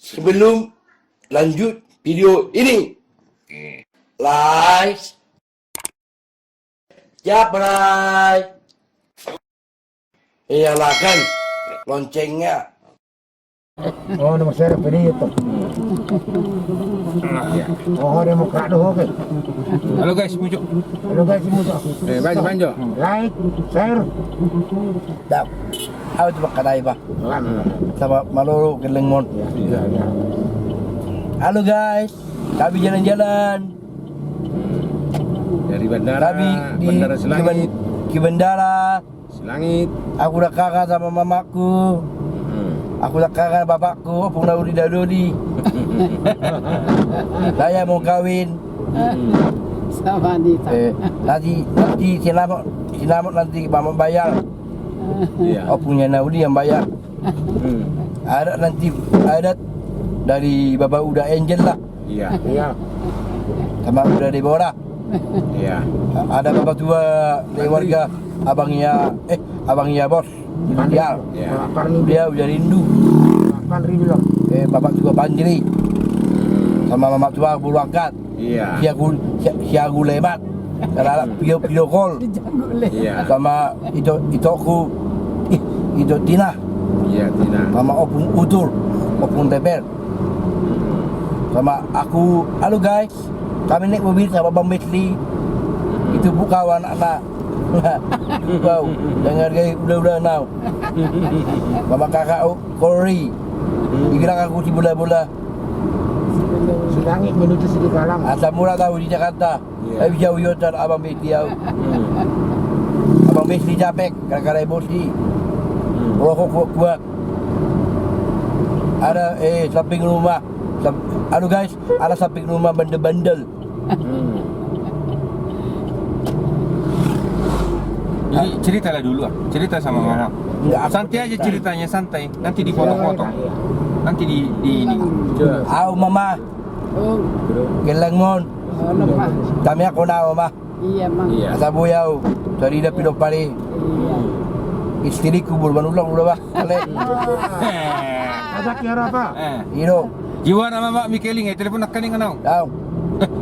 Sebelum lanjut video ini, like, subscribe, nyalakan loncengnya. Oh, nama saya Fedi itu. Oh, Demokrat tu, okey. Halo guys, muncul. Halo guys, semua. Banjo. Like, share. Dah, aku coba katai ba, sama Maloro Kelengmon. Halo guys, kami jalan-jalan. Dari bandara, Kami di bandara Selangit. Ki bandara. Selangit. Aku dah kakak sama mamaku. Aku dah kakak bapakku, Opung Daudi Dadodi. Saya mau kawin. Sama Anita. Nanti selamat nanti mama bayar. Iya. Opungnya Naudi yang bayar. Ada nanti adat dari Bapak Uda Angel lah, Iya. Iya. sama Uda Deborah. Iya. Ada bapak tua dari warga abangnya bos. Dia Iya. dia udah rindu. Pandri bilang. Bapak tua Panjri sama mama tua bulu angkat. Iya. Si aku lemat. Kalau video call Iya. sama itu aku itu Tina Iya, Tina. sama Opung Utur, Opung Teper. Sama aku, halo guys, kami naik mobil sama Bang Betli. Itu buka anak-anak. Wow, dengar guys, udah now. Mama kakak Kori, dibilang aku di bola-bola. Selangit menuju Sidikalang. Asal murah tahu di Jakarta. Iya. Tapi jauh yotan Abang Betli tahu. Abang Betli capek, gara-gara emosi. Rokok kuat. Ada samping rumah. Aduh guys, ada samping rumah bandel-bandel. Jadi ceritalah dulu ah. Cerita sama mama. Enggak, aku Santai aja cerita. ceritanya, santai. Nanti dipotong-potong. Nanti di ini. Au mama, Oh, Kelengmon. lemah. Kami ako na mama. Iya, Mang. Iya. Asa buyaw. Dari dah pinopali. Iya. Istri ku berulang udah bah. Kale. Ada kira apa? Iro. Jiwa nama mak Mikeling, telepon nak kaning anau. Daw.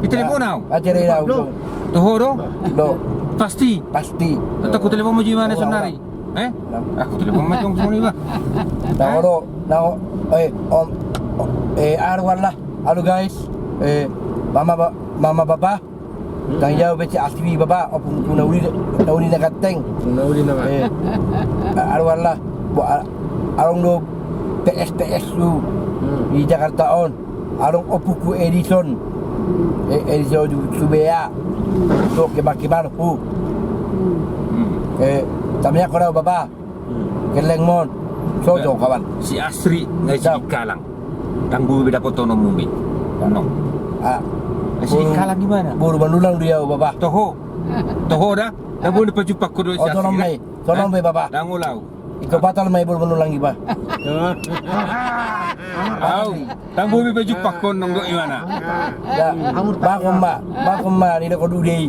Telepon nau. Acere daw. Toho do. Do. Pasti. Pasti. Aku telepon mo gimana sebenarnya? Aku telepon mo tong sini bah. Nahoro. Naho. Om. Arwan lah. Halo guys. Mama papa. Kang jauh beci asli bapa. Opung nauli na kateng. Nauli nama. Arwan lah. Arong do PS tu di Jakarta on. Arong opuku Edison. Edison Subea. So kebakiman hu. Kami ako daw bapa. Kelengmon. So jo kawan. Si Asri ngai si Kalang. Tanggu beda potono mumbi. No. Si Kalang gimana? Buru manulang dia bapa. Toho. Toho dah. Dah boleh pajupak ko do si Oh tolong Asri. mai. Tolong mai bapa. Dangulau. Ikaw batal may buru manulang iba. Au. Tanggu beda pajupak ko nang do imana. Ya. Bakom ma ni ko dudei.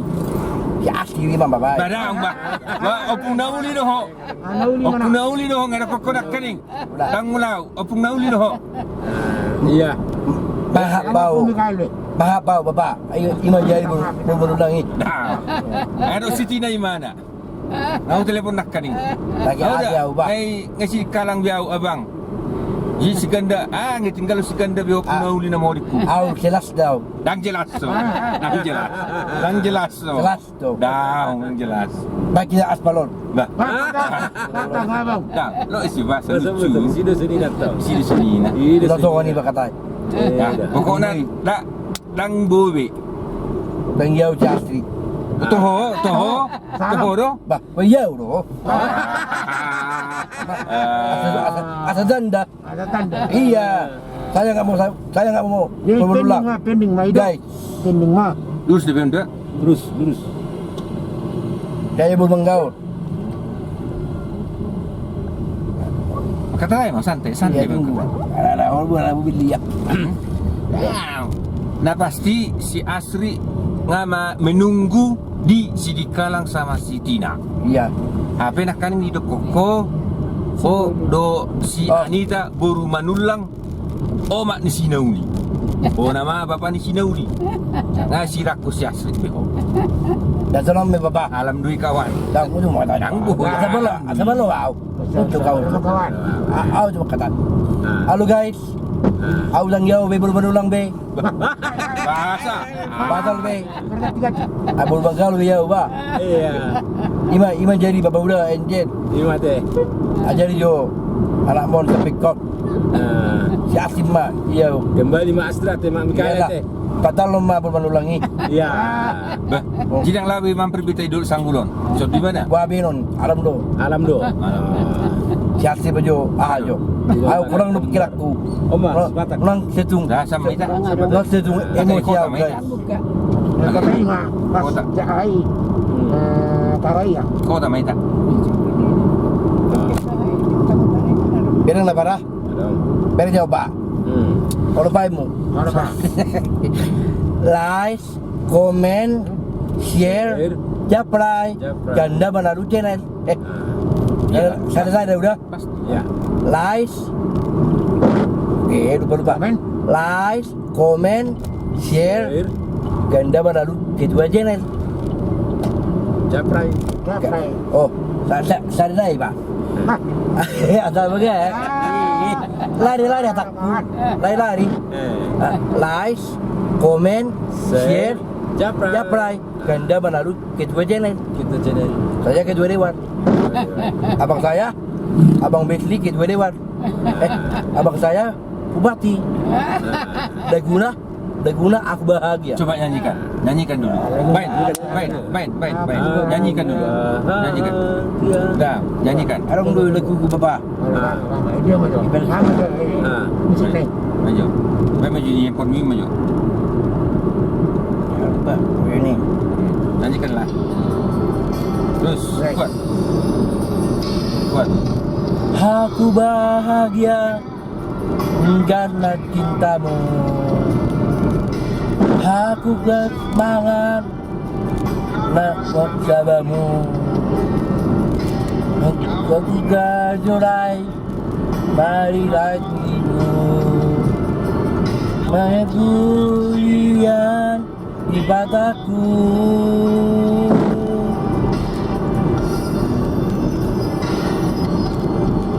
Si asli ni bapa. Barang ba. Ba opung nauli do ho. Opung nauli do ho ngada ko nak kaning. Dangulau. Opung nauli do ho. Iya. Bahak bau bapa. Ayo ima jari buru manulang ni. Dah. Ada Siti na imana. Aku telepon nak kaning. Lagi ada ubah. Ngasih Kalang biau abang. Ji seganda ngi tinggal seganda biau penauli na moriku. Au jelas daw. Dang jelas so. Dang jelas. Dang jelas so. Jelas tu. Dang jelas. Bagi aspalon. Bah. Datang abang. Dah, lo isi bahasa lucu. Sini sini datang. Sini sini nah. Dah tu ni berkata. Dah, pokoknya dak dang bobe. Dan yau asli. Toho do. Bah, yau doh. Asa danda. Ada tanda. Iya. Saya enggak mau Ini berulang. pending mah itu. Guys, Pending mah. Lurus dia benda. Lurus. saya belum menggaul. Kata emang santai Iya tunggu. Ada orang buat mobil liak. Nah pasti si Asri ngama menunggu di Sidikalang sama si Tina. Iya. Apa nak kaning di koko. Oh do si Anita baru manulang Omak ni Sinauli. Oh nama bapa ni Sinauli. Nasi rakus yasrit beko. Dan salam me baba. Alam dui kawan. Dan aku cuma kata. Yang buh. Asal lo au. Untuk kau. Kawan. Au cuma kata. Halo guys. Au lang yau be baru ulang be. Bahasa. Batal be. Kerja tiga cik. Abul bagal be yau ba. Iya. Ima jadi baba udah enjen. Ima teh. Ajari jo. Anak mon sampai kop. Si Asim mak yau. Kembali Mak Astra teh Mak Mikael teh. Batal lo ma baru ulangi. Iya. Bah, jidang lawi mampir bitai dulu sanggulon. So di mana? Wa benon alam do. Alam do. Si Asim jo ajo. Au kurang lu pikir aku. Oma, Batak. Kurang setung. Dah sama ita. Kurang setung emosi au guys. Buka. Kata lima. Pas Kota. jahai. Taraya. Kau tak main tak? Berang lah parah. Berang jauh pak. Kalau paimu. Mana pak? Like, comment, share, japrai, Japrai. ganda baru channel. Saya udah. Ya. Like, lupa. Komen. Like, comment, share, ganda baru kedua channel. Japrai. Japrai. Oh, saya pak. Hah? Asal bagai. Lari tak. Lari. Like, comment, share, japrai, ganda baru kedua channel. Kita channel. Saya kedua dewan. Abang saya, Abang Betli kedua dewan. Abang saya bupati. Daguna aku bahagia. Coba nyanyikan dulu. Baik. Nyanyikan dulu. Nyanyikan. Dah, nyanyikan. Arong dulu lagu bapa. Dia macam. Sama je. Musik lain. Maju. Baik maju ni yang kami maju. Ini. Nyanyikanlah. Terus kuat. Kuat. Aku bahagia karena cintamu. Aku bersemangat nak bersamamu. Aku juga jurai mari lagimu. Menghemburian di mataku.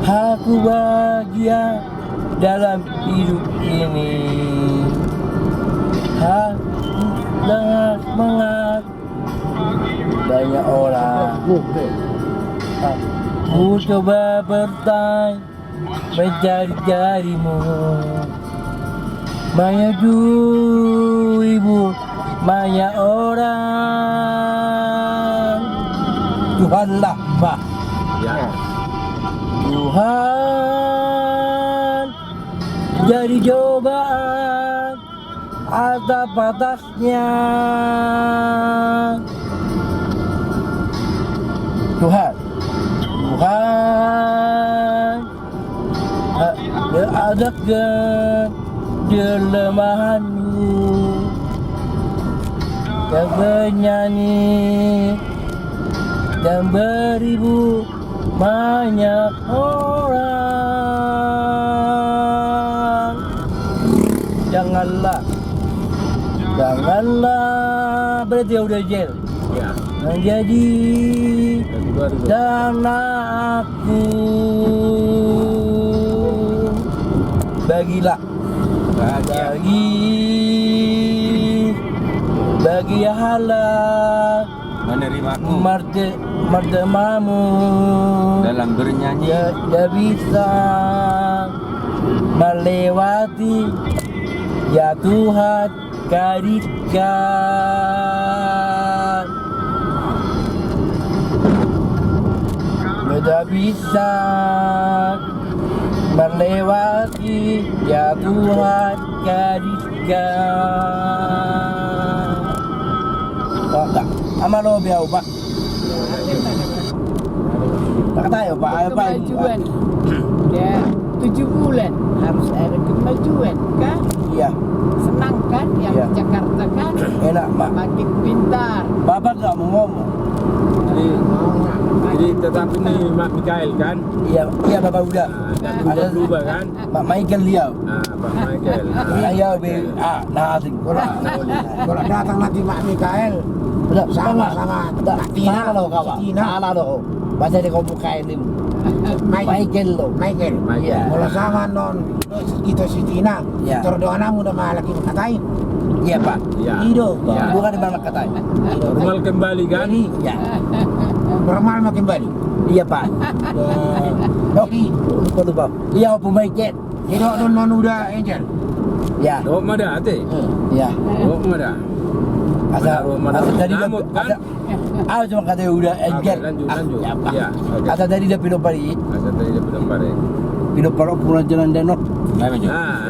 Aku bahagia dalam hidup ini. Aku sangat semangat. Banyak orang. Aku coba bertanya mencari-carimu. Banyak ibu, banyak orang. Tuhanlah Pak. Ya. Tuhan jadi cobaan atas batasnya. Tuhan adakan kelemahanmu dan bernyanyi dan beribu banyak orang. Janganlah berarti udah jel Ya. menjadi Kedua dulu. dan aku bagilah bagi Allah Menerimaku martemamu dalam bernyanyi. dia bisa melewati ya Tuhan kadirkan. Dia bisa melewati ya Tuhan kadirkan. Oh, tak. Ama lo biar Pak. Tak tahu Pak, apa Kemajuan. Ya, 7 bulan harus ada kemajuan kan? Iya, Senang kan yang Iya. di Jakarta kan? enak Pak. Makin pintar. Bapak tak mau ngomong. Jadi Jadi tetap ini Mak Mikael kan? Iya, iya Bapak Uda. Dan berubah kan? Mak Michael Liao. Pak Michael. Saya be nah asing. Kalau datang nanti Mak Mikael sama Tina lo kawan. Tina. Tina lo. Bahasa di kampung kain ini. Michael lo. Michael. Iya. Kalau sama non kita si Tina, Ya. terdoa namu udah malaki makatain. Iya Pak. Ya. Ido. Ya. Bukan di mana katanya. Normal kembali kan? Iya. Normal makin balik. Iya Pak. Oke. Lupa. Iya apa Michael? Jadi non udah angel. Ya. Dok mada ate. Ya. Dok mada. Mana tadi namut kan? cuma kata udah engger. Lanjut. Ya Pak. Ya. Oke. Kata tadi dia pindah pari. Asal tadi dia belum pare. Pindah pari pulang jalan denok. Ah.